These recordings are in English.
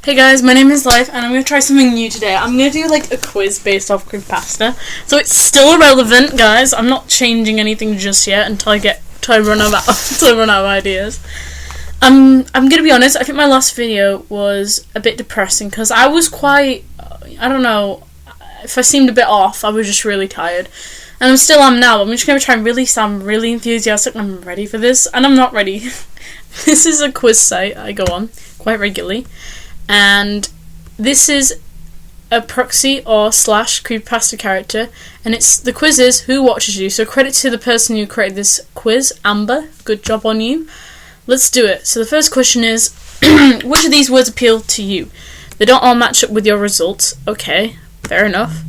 Hey guys, my name is Life, and I'm going to try something new today. I'm going to do like a quiz based off Creepypasta. So it's still relevant, guys. I'm not changing anything just yet until I run out of ideas. I'm going to be honest, I think my last video was a bit depressing because I was quite, I don't know, if I seemed a bit off, I was just really tired. And I still am now. I'm just going to try and really sound really enthusiastic and I'm ready for this. And I'm not ready. This is a quiz site I go on quite regularly. And this is a proxy or / creepypasta character, and it's the quiz is who watches you. So credit to the person who created this quiz, Amber. Good job on you. Let's do it. So the first question is, which of these words appeal to you? They don't all match up with your results. Okay, fair enough.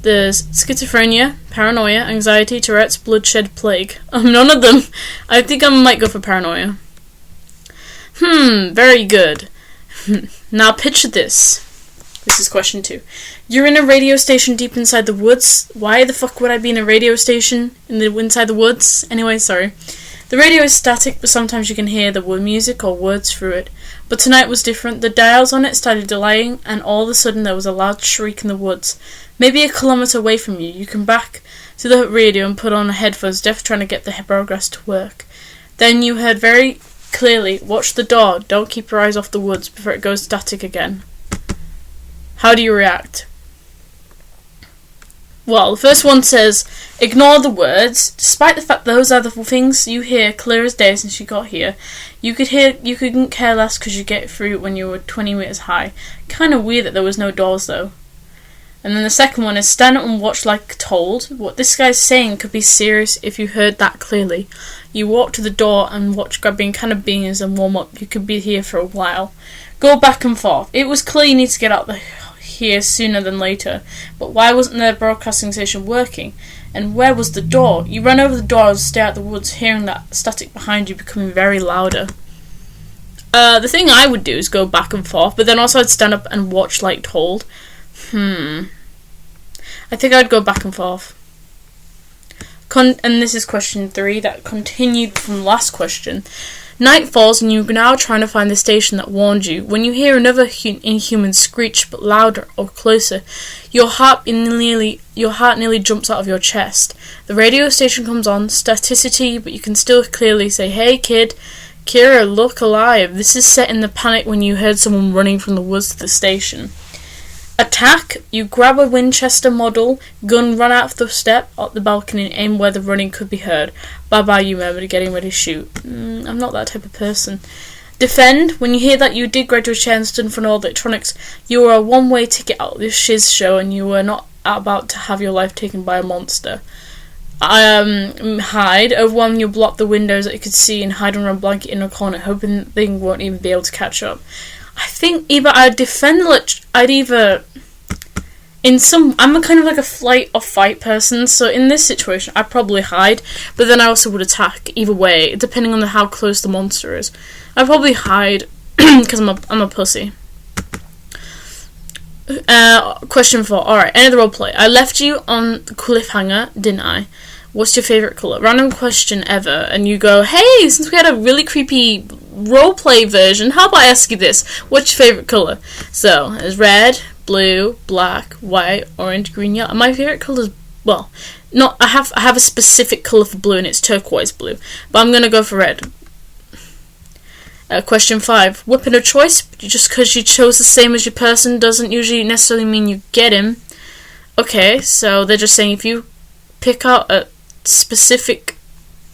There's schizophrenia, paranoia, anxiety, Tourette's, bloodshed, plague. None of them. I think I might go for paranoia. Very good. Now picture this. This is question 2. You're in a radio station deep inside the woods. Why the fuck would I be in a radio station inside the woods? Anyway, sorry. The radio is static, but sometimes you can hear the wood music or words through it. But tonight was different. The dials on it started delaying, and all of a sudden there was a loud shriek in the woods. Maybe a kilometre away from you. You come back to the radio and put on headphones, deaf trying to get the progress to work. Then you heard very clearly, watch the door, don't keep your eyes off the woods before it goes static again. How do you react? Well, the first one says, ignore the words. Despite the fact those are the things you hear clear as day since you got here, you couldn't care less because you get through when you were 20 metres high. Kind of weird that there was no doors though. And then the second one is stand up and watch like told. What this guy's saying could be serious if you heard that clearly. You walk to the door and watch grabbing kind of beans and warm up. You could be here for a while. Go back and forth. It was clear you need to get out here sooner than later. But why wasn't the broadcasting station working? And where was the door? You ran over the door and stare at the woods, hearing that static behind you becoming very louder. The thing I would do is go back and forth, but then also I'd stand up and watch like told. I think I'd go back and forth. And this is question 3 that continued from last question. Night falls and you're now trying to find the station that warned you. When you hear another inhuman screech, but louder or closer, your heart nearly jumps out of your chest. The radio station comes on, staticity, but you can still clearly say, "Hey kid, Kira, look alive." This is set in the panic when you heard someone running from the woods to the station. Attack, you grab a Winchester model gun, run out of the step up the balcony and aim where the running could be heard. Bye bye, you murmured, getting ready to shoot. I'm not that type of person. Defend, when you hear that you did grab your chair and stood in front of all the electronics, you were a one-way ticket out of this shiz show and you were not about to have your life taken by a monster. Hide, overwhelmed, you block the windows that you could see and hide under a blanket in a corner, hoping the thing won't even be able to catch up. I think either I'd defend, I'm a kind of like a flight or fight person, so in this situation I'd probably hide, but then I also would attack, either way, depending on how close the monster is. I'd probably hide, because I'm a pussy. Question 4, alright, end of the roleplay. I left you on the cliffhanger, didn't I? What's your favourite colour? Random question ever, and you go, hey, since we had a really creepy roleplay version, how about I ask you this? What's your favourite colour? So, there's red, blue, black, white, orange, green, yellow. My favourite colour is, well, not, I have a specific colour for blue, and it's turquoise blue, but I'm going to go for red. Question 5, weapon of choice. Just because you chose the same as your person doesn't usually necessarily mean you get him. Okay, so they're just saying if you pick out a specific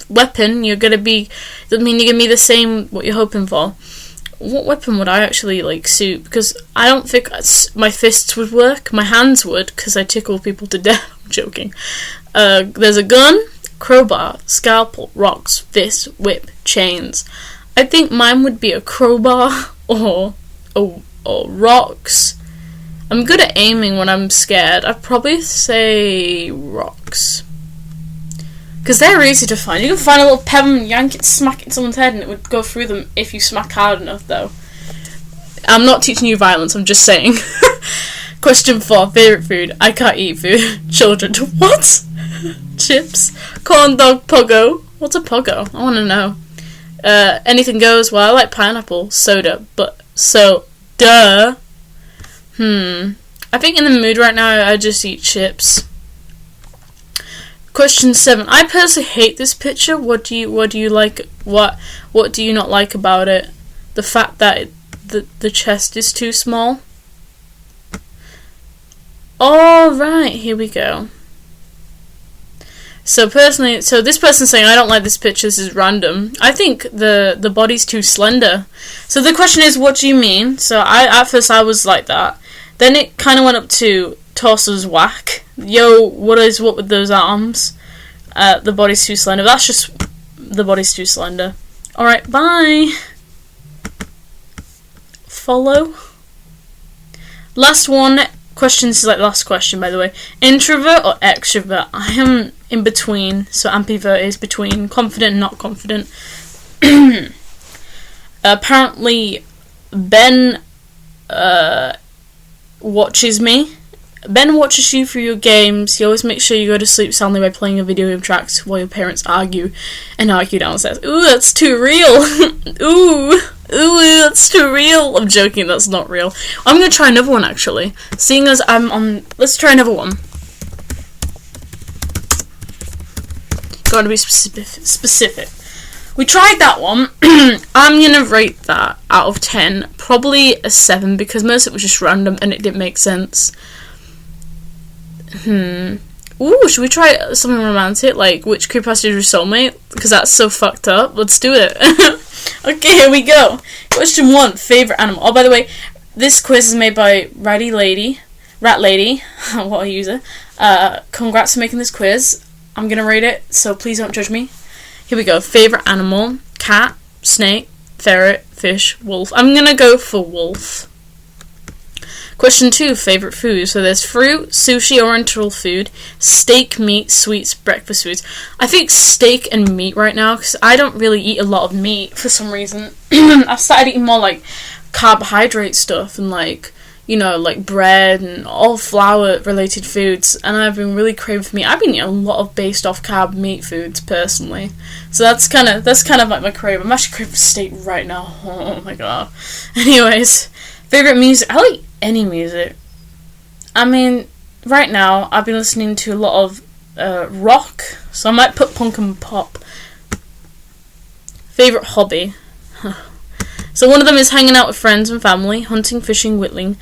weapon, you're gonna be the same what you're hoping for. What weapon would I actually suit? Because I don't think my fists would work. My hands would, because I tickle people to death. I'm joking. There's a gun, crowbar, scalpel, rocks, fist, whip, chains. I think mine would be a crowbar or rocks. I'm good at aiming when I'm scared. I'd probably say rocks. Because they're easy to find. You can find a little pebble and yank it, smack it in someone's head, and it would go through them if you smack hard enough, though. I'm not teaching you violence, I'm just saying. Question 4, favourite food. I can't eat food. Children. What? Chips. Corn dog, pogo. What's a pogo? I want to know. Anything goes. Well, I like pineapple. Soda. But, so, Duh. I think in the mood right now, I just eat chips. Question 7. I personally hate this picture. What do you like? What do you not like about it? The fact that the chest is too small. All right, here we go. So this person's saying, I don't like this picture, this is random. I think the body's too slender. So the question is, what do you mean? So at first I was like that. Then it kind of went up to torso's whack. Yo, what with those arms? The body's too slender. That's just, the body's too slender. Alright, bye. Follow. Last one. Questions is like the last question, by the way. Introvert or extrovert? I am in between, so ambivert is between confident and not confident. Apparently, Ben watches me. Ben watches you through your games. He always makes sure you go to sleep soundly by playing a video game tracks while your parents argue downstairs. Ooh, that's too real. Ooh, that's too real. I'm joking, that's not real. I'm gonna try another one actually. Seeing as I'm on, let's try another one. Gotta be specific. We tried that one. I'm gonna rate that out of 10, probably a 7 because most of it was just random and it didn't make sense. Ooh, should we try something romantic, like which creepypasta is your soulmate? Because that's so fucked up. Let's do it. Okay, here we go. Question 1, favorite animal. Oh, by the way, this quiz is made by Rat Lady. What a user. Congrats for making this quiz. I'm gonna rate it, so please don't judge me. Here we go. Favorite animal: cat, snake, ferret, fish, wolf. I'm gonna go for wolf. Question 2, favorite food. So there's fruit, sushi, oriental food, steak, meat, sweets, breakfast foods. I think steak and meat right now, because I don't really eat a lot of meat for some reason. I've started eating more like carbohydrate stuff and like, you know, like bread and all flour related foods, and I've been really craving for meat. I've been eating a lot of based off carb meat foods personally. So that's kind of like my crave. I'm actually craving steak right now. Oh my god. Anyways, favorite music. I like any music. I mean, right now I've been listening to a lot of rock, so I might put punk and pop. Favorite hobby. So one of them is hanging out with friends and family, hunting, fishing, whittling,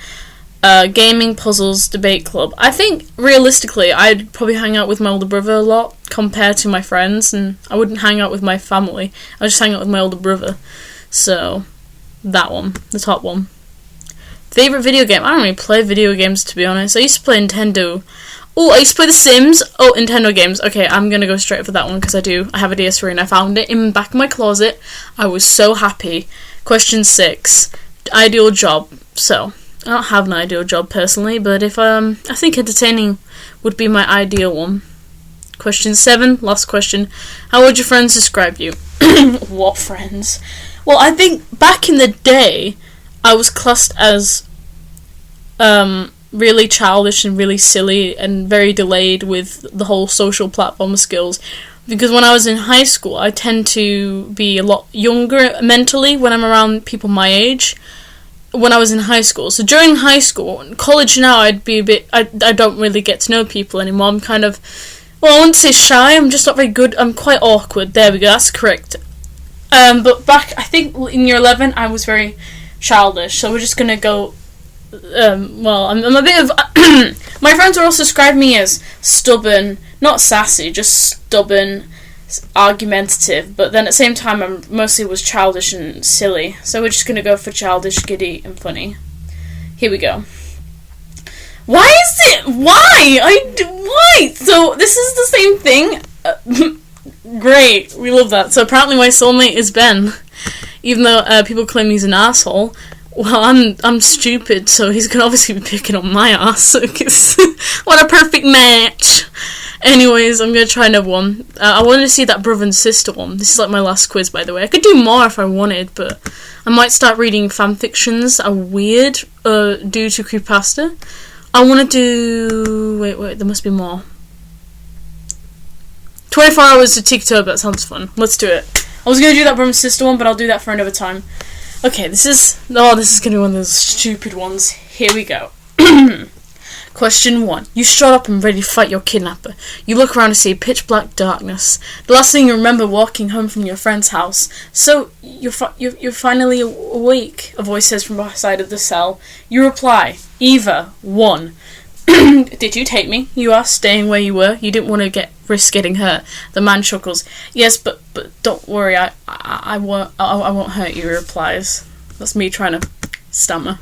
gaming, puzzles, debate club. I think realistically I'd probably hang out with my older brother a lot compared to my friends, and I wouldn't hang out with my family. I would just hang out with my older brother. So that one, the top one. Favorite video game? I don't really play video games, to be honest. I used to play Nintendo. Oh, I used to play The Sims. Oh, Nintendo games. Okay, I'm gonna go straight for that one because I have a DS3 and I found it in the back of my closet. I was so happy. Question 6, ideal job. So I don't have an ideal job personally, but if I think entertaining would be my ideal one. Question 7, last question. How would your friends describe you? What friends? Well, I think back in the day, I was classed as really childish and really silly and very delayed with the whole social platform skills. Because when I was in high school, I tend to be a lot younger mentally when I'm around people my age. When I was in high school. So during high school, college now, I'd be a bit, I don't really get to know people anymore. I'm kind of, well, I wouldn't say shy, I'm just not very good. I'm quite awkward. There we go, that's correct. But back, I think in year 11, I was very childish. So we're just gonna go, well, I'm a bit of, my friends will also describe me as stubborn, not sassy, just stubborn, argumentative, but then at the same time I mostly was childish and silly, so we're just gonna go for childish, giddy, and funny. Here we go. Why? So this is the same thing? Great, we love that. So apparently my soulmate is Ben, even though people claim he's an asshole. Well, I'm stupid, so he's gonna obviously be picking on my ass. What a perfect match. Anyways, I'm gonna try another one. I wanted to see that brother and sister one. This is like my last quiz, by the way. I could do more if I wanted, but I might start reading fanfictions that are weird due to Creepypasta. I want to do... Wait, there must be more. 24 hours of TikTok, that sounds fun. Let's do it. I was gonna do that brother and sister one, but I'll do that for another time. Okay, this is going to be one of those stupid ones. Here we go. Question 1. You strut up and ready to fight your kidnapper. You look around to see pitch black darkness. The last thing you remember walking home from your friend's house. So, you're finally awake, a voice says from outside of the cell. You reply, Eva, 1. Did you take me? You ask, staying where you were. You didn't want to risk getting hurt. The man chuckles. Yes, but don't worry, I won't hurt you, he replies. That's me trying to stammer.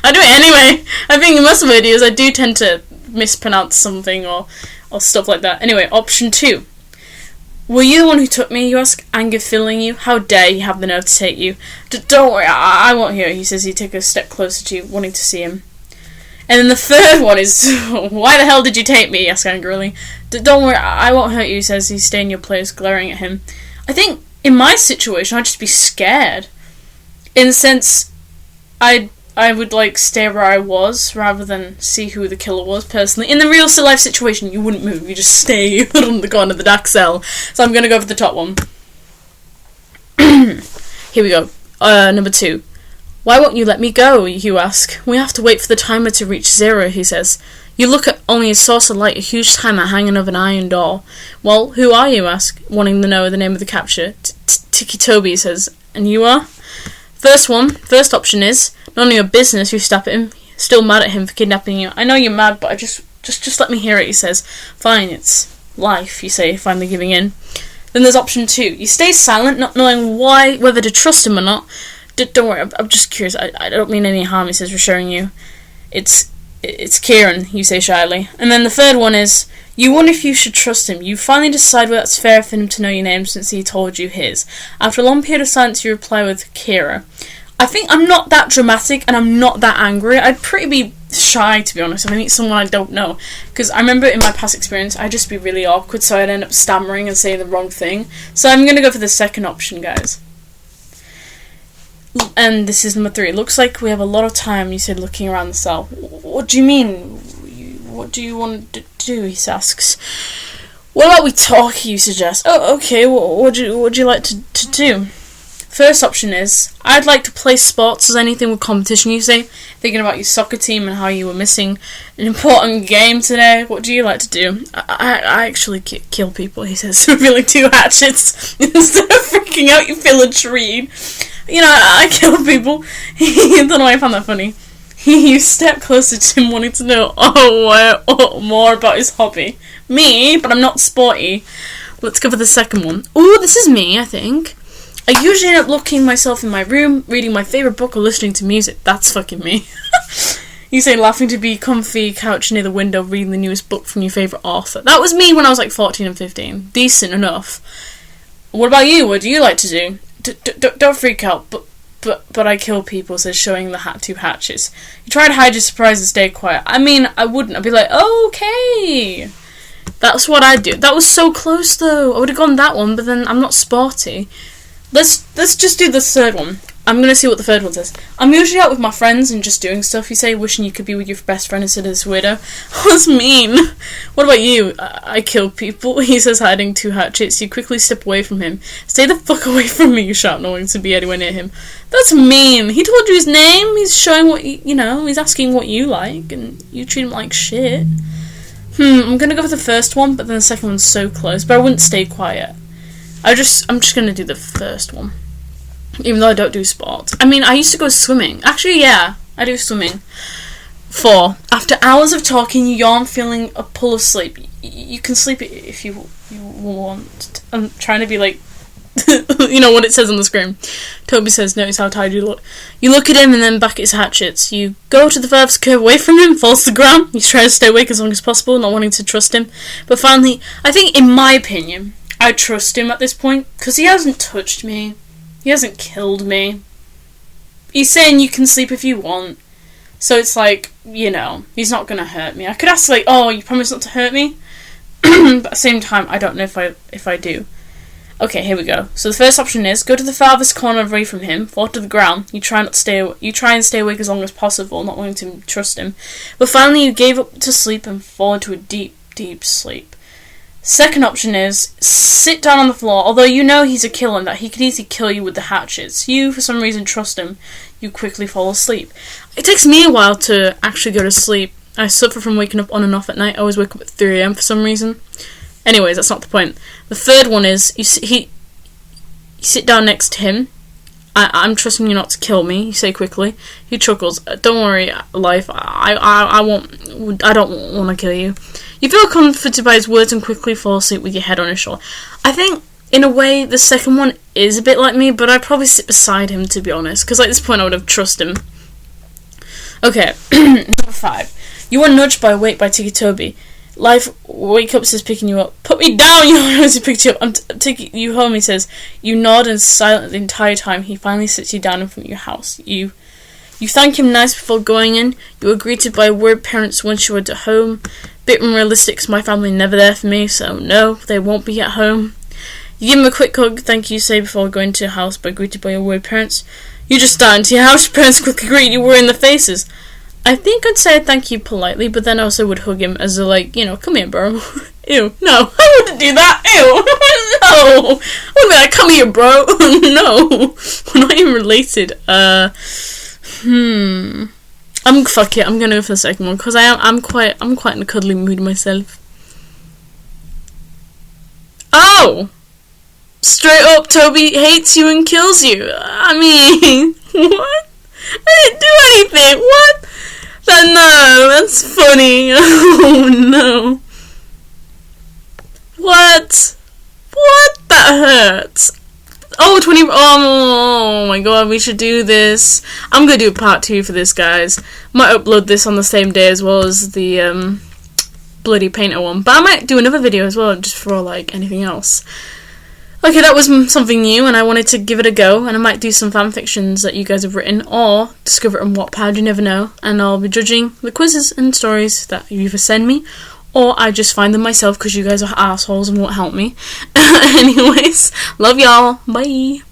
I do it anyway. I think in most videos I do tend to mispronounce something or stuff like that. Anyway, option 2. Were you the one who took me? You ask, anger filling you. How dare you have the nerve to take you? Don't worry, I won't hear it, he says. He takes a step closer to you, wanting to see him. And then the third one is, why the hell did you take me? He asks angrily. Don't worry, I won't hurt you, he says. He's staying in your place, glaring at him. I think in my situation I'd just be scared. In the sense, I would stay where I was rather than see who the killer was personally. In the real life situation, you wouldn't move. You just stay on the corner of the dark cell. So I'm going to go for the top one. Here we go. Number 2. Why won't you let me go? You ask. We have to wait for the timer to reach 0, he says. You look at only a source of light, a huge timer hanging over an iron door. Well, who are you? Ask, wanting to know the name of the capture. Tiki Toby, he says. And you are? First option is, none of your business, you stop at him. Still mad at him for kidnapping you. I know you're mad, but just let me hear it, he says. Fine, it's life, you say, finally giving in. Then there's option 2. You stay silent, not knowing whether to trust him or not. Don't worry, I'm just curious. I don't mean any harm, he says, reassuring you. It's Kieran, you say shyly. And then the third one is, you wonder if you should trust him. You finally decide whether it's fair for him to know your name since he told you his. After a long period of silence, you reply with Kira. I think I'm not that dramatic and I'm not that angry. I'd pretty be shy, to be honest, if I meet someone I don't know. Because I remember in my past experience, I'd just be really awkward, so I'd end up stammering and saying the wrong thing. So I'm going to go for the second option, guys. And this is number 3. Looks like we have a lot of time, you said, looking around the cell. What do you mean? What do you want to do? He asks. What about we talk? You suggest. Oh, okay. What would you like to do? First option is, I'd like to play sports as anything with competition. You say, thinking about your soccer team and how you were missing an important game today. What do you like to do? I actually kill people. He says, revealing 2 hatchets. Instead of freaking out, you feel intrigued. You know, I kill people. I don't know why I found that funny. You step closer to him, wanting to know more about his hobby. Me, but I'm not sporty. Let's go for the second one. Ooh, this is me, I think. I usually end up locking myself in my room, reading my favourite book or listening to music. That's fucking me. You say, laughing to be comfy, couch near the window, reading the newest book from your favourite author. That was me when I was 14 and 15. Decent enough. What about you? What do you like to do? Don't freak out, but I kill people, says, showing the 2 hatches. You try to hide your surprise and stay quiet. I mean, I wouldn't. I'd be like, okay. That's what I'd do. That was so close, though. I would have gone that one, but then I'm not sporty. Let's just do the third one. I'm going to see what the third one says. I'm usually out with my friends and just doing stuff, you say, wishing you could be with your best friend instead of this weirdo. That's mean. What about you? I kill people, he says, hiding 2 hatchets. You quickly step away from him. Stay the fuck away from me, you shout, knowing to be anywhere near him. That's mean. He told you his name. He's showing what he's asking what you like, and you treat him like shit. I'm going to go with the first one, but then the second one's so close. But I wouldn't stay quiet. I'm just going to do the first one. Even though I don't do sports. I mean, I used to go swimming. Actually, yeah, I do swimming. 4. After hours of talking, you yawn, feeling a pull of sleep. You can sleep if you want. I'm trying to be like, what it says on the screen. Toby says, notice how tired you look. You look at him and then back at his hatchets. You go to the furthest curve away from him, falls to the ground. You try to stay awake as long as possible, not wanting to trust him. But finally, I think, in my opinion, I trust him at this point, because he hasn't touched me. He hasn't killed me. He's saying you can sleep if you want. So it's he's not going to hurt me. I could ask, you promise not to hurt me? But at the same time, I don't know if I do. Okay, here we go. So the first option is, go to the farthest corner away from him, fall to the ground. You try and stay awake as long as possible, not wanting to trust him. But finally you gave up to sleep and fall into a deep, deep sleep. Second option is sit down on the floor, although you know he's a killer and that he could easily kill you with the hatchets. You, for some reason, trust him. You quickly fall asleep. It takes me a while to actually go to sleep. I suffer from waking up on and off at night. I always wake up at 3 AM for some reason. Anyways, that's not the point. The third one is you sit down next to him. I'm trusting you not to kill me. You say quickly. He chuckles. Don't worry, life. I don't want to kill you. You feel comforted by his words and quickly fall asleep with your head on his shoulder. I think, in a way, the second one is a bit like me, but I'd probably sit beside him, to be honest, because at this point I would have trusted him. Okay, number 5. You are nudged by Wake by Tiki Toby. Life wake up says picking you up. Put me down, you know, as he picked you up. I'm taking you home, he says. You nod and silent the entire time. He finally sits you down in front of your house. You thank him nice before going in. You are greeted by word parents once you are at home. Bit unrealistic because my family never there for me, so no, they won't be at home. You give him a quick hug, thank you, say before going to your house, but greeted by your word parents. You just start into your house, your parents quickly greet you, we're in the faces. I think I'd say thank you politely, but then I also would hug him as a, like, you know, come here, bro. Ew, no, I wouldn't do that, ew, no. I wouldn't be like, come here, bro. No, we're not even related. Fuck it, I'm gonna go for the second one, because I'm quite in a cuddly mood myself. Oh! Straight up, Toby hates you and kills you. I mean, what? I didn't do anything, what? No, that's funny. Oh no. What? What? That hurts. Oh, 20. Oh my god, we should do this. I'm gonna do a part 2 for this, guys. Might upload this on the same day as well as the bloody painter one. But I might do another video as well, just for like anything else. Okay, that was something new, and I wanted to give it a go, and I might do some fanfictions that you guys have written, or discover it on Wattpad, you never know, and I'll be judging the quizzes and stories that you either send me, or I just find them myself because you guys are assholes and won't help me. Anyways, love y'all, bye!